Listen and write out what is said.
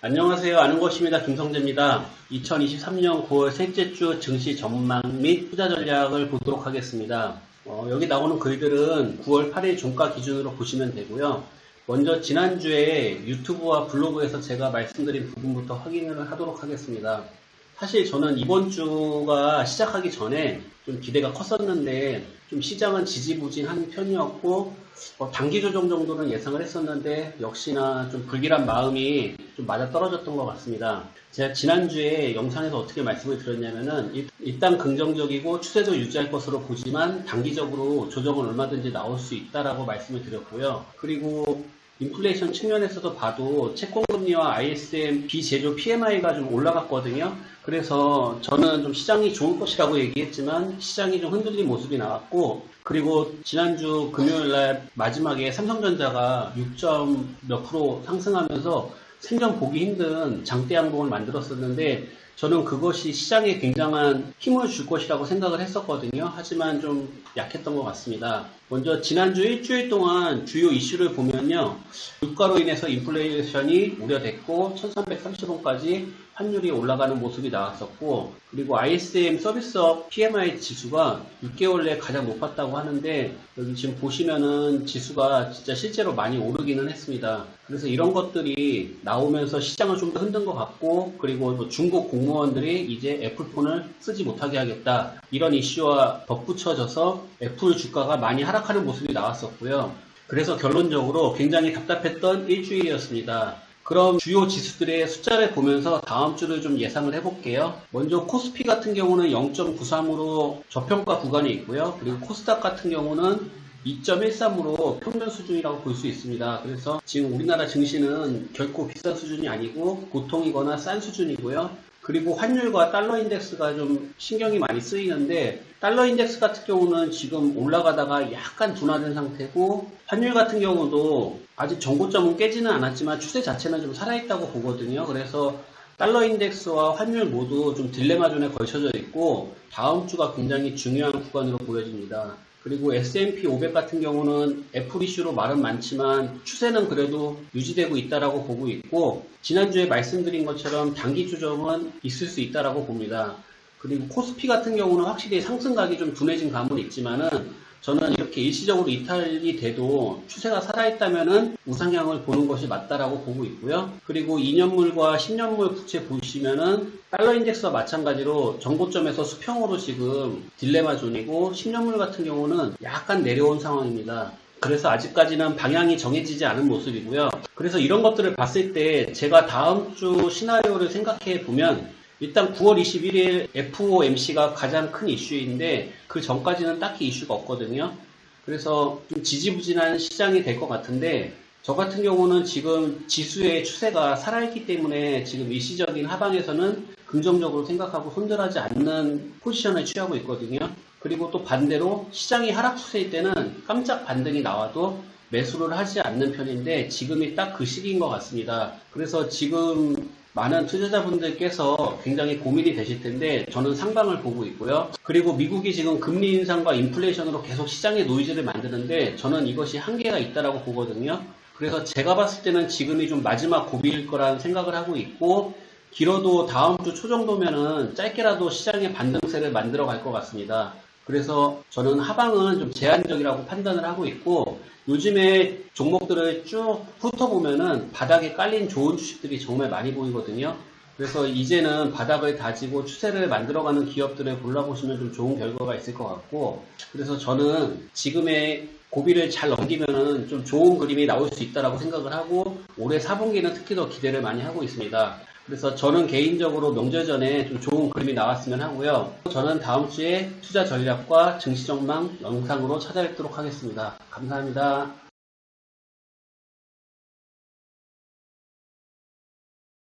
안녕하세요. 아는 것입니다. 김성재입니다. 2023년 9월 셋째 주 증시 전망 및 투자 전략을 보도록 하겠습니다. 여기 나오는 글들은 9월 8일 종가 기준으로 보시면 되고요. 먼저 지난주에 유튜브와 블로그에서 제가 말씀드린 부분부터 확인을 하도록 하겠습니다. 사실 저는 이번 주가 시작하기 전에 좀 기대가 컸었는데 좀 시장은 지지부진한 편이었고 단기 조정 정도는 예상을 했었는데 역시나 좀 불길한 마음이 좀 맞아떨어졌던 것 같습니다. 제가 지난주에 영상에서 어떻게 말씀을 드렸냐면은 일단 긍정적이고 추세도 유지할 것으로 보지만 단기적으로 조정은 얼마든지 나올 수 있다라고 말씀을 드렸고요. 그리고 인플레이션 측면에서도 봐도 채권금리와 ISM 비제조 PMI가 좀 올라갔거든요. 그래서 저는 좀 시장이 좋을 것이라고 얘기했지만 시장이 좀 흔들린 모습이 나왔고, 그리고 지난주 금요일날 마지막에 삼성전자가 6몇% 상승하면서 생전 보기 힘든 장대 양봉을 만들었었는데 저는 그것이 시장에 굉장한 힘을 줄 것이라고 생각을 했었거든요. 하지만 좀 약했던 것 같습니다. 먼저 지난주 일주일 동안 주요 이슈를 보면요. 유가로 인해서 인플레이션이 우려됐고 1330원까지 환율이 올라가는 모습이 나왔었고, 그리고 ISM 서비스업 PMI 지수가 6개월 내에 가장 높았다고 하는데 여기 지금 보시면은 지수가 진짜 실제로 많이 오르기는 했습니다. 그래서 이런 것들이 나오면서 시장을 좀 더 흔든 것 같고, 그리고 중국 공무원들이 이제 애플폰을 쓰지 못하게 하겠다, 이런 이슈와 덧붙여져서 애플 주가가 많이 하락하는 모습이 나왔었고요. 그래서 결론적으로 굉장히 답답했던 일주일이었습니다. 그럼 주요 지수들의 숫자를 보면서 다음 주를 좀 예상을 해볼게요. 먼저 코스피 같은 경우는 0.93으로 저평가 구간이 있고요. 그리고 코스닥 같은 경우는 2.13으로 평균 수준이라고 볼 수 있습니다. 그래서 지금 우리나라 증시는 결코 비싼 수준이 아니고 보통이거나 싼 수준이고요. 그리고 환율과 달러 인덱스가 좀 신경이 많이 쓰이는데, 달러 인덱스 같은 경우는 지금 올라가다가 약간 둔화된 상태고, 환율 같은 경우도 아직 정고점은 깨지는 않았지만 추세 자체는 좀 살아있다고 보거든요. 그래서 달러 인덱스와 환율 모두 좀 딜레마 존에 걸쳐져 있고 다음 주가 굉장히 중요한 구간으로 보여집니다. 그리고 S&P 500 같은 경우는 애플 이슈로 말은 많지만 추세는 그래도 유지되고 있다라고 보고 있고, 지난주에 말씀드린 것처럼 단기 조정은 있을 수 있다라고 봅니다. 그리고 코스피 같은 경우는 확실히 상승각이 좀 둔해진 감은 있지만은 저는 이렇게 일시적으로 이탈이 돼도 추세가 살아있다면은 우상향을 보는 것이 맞다라고 보고 있고요. 그리고 2년물과 10년물 부채 보시면은 달러 인덱스와 마찬가지로 정고점에서 수평으로 지금 딜레마 존이고, 10년물 같은 경우는 약간 내려온 상황입니다. 그래서 아직까지는 방향이 정해지지 않은 모습이고요. 그래서 이런 것들을 봤을 때 제가 다음 주 시나리오를 생각해 보면, 일단 9월 21일 FOMC가 가장 큰 이슈인데 그 전까지는 딱히 이슈가 없거든요. 그래서 좀 지지부진한 시장이 될 것 같은데, 저 같은 경우는 지금 지수의 추세가 살아있기 때문에 지금 일시적인 하방에서는 긍정적으로 생각하고 손절하지 않는 포지션을 취하고 있거든요. 그리고 또 반대로 시장이 하락 추세일 때는 깜짝 반등이 나와도 매수를 하지 않는 편인데 지금이 딱 그 시기인 것 같습니다. 그래서 지금 많은 투자자분들께서 굉장히 고민이 되실 텐데 저는 상방을 보고 있고요. 그리고 미국이 지금 금리 인상과 인플레이션으로 계속 시장의 노이즈를 만드는데 저는 이것이 한계가 있다라고 보거든요. 그래서 제가 봤을 때는 지금이 좀 마지막 고비일 거라는 생각을 하고 있고, 길어도 다음 주 초 정도면은 짧게라도 시장의 반등세를 만들어 갈 것 같습니다. 그래서 저는 하방은 좀 제한적이라고 판단을 하고 있고, 요즘에 종목들을 쭉 훑어보면은 바닥에 깔린 좋은 주식들이 정말 많이 보이거든요. 그래서 이제는 바닥을 다지고 추세를 만들어가는 기업들을 골라보시면 좀 좋은 결과가 있을 것 같고, 그래서 저는 지금의 고비를 잘 넘기면은 좀 좋은 그림이 나올 수 있다라고 생각을 하고, 올해 4분기는 특히 더 기대를 많이 하고 있습니다. 그래서 저는 개인적으로 명절 전에 좀 좋은 그림이 나왔으면 하고요. 저는 다음 주에 투자 전략과 증시 전망 영상으로 찾아뵙도록 하겠습니다. 감사합니다.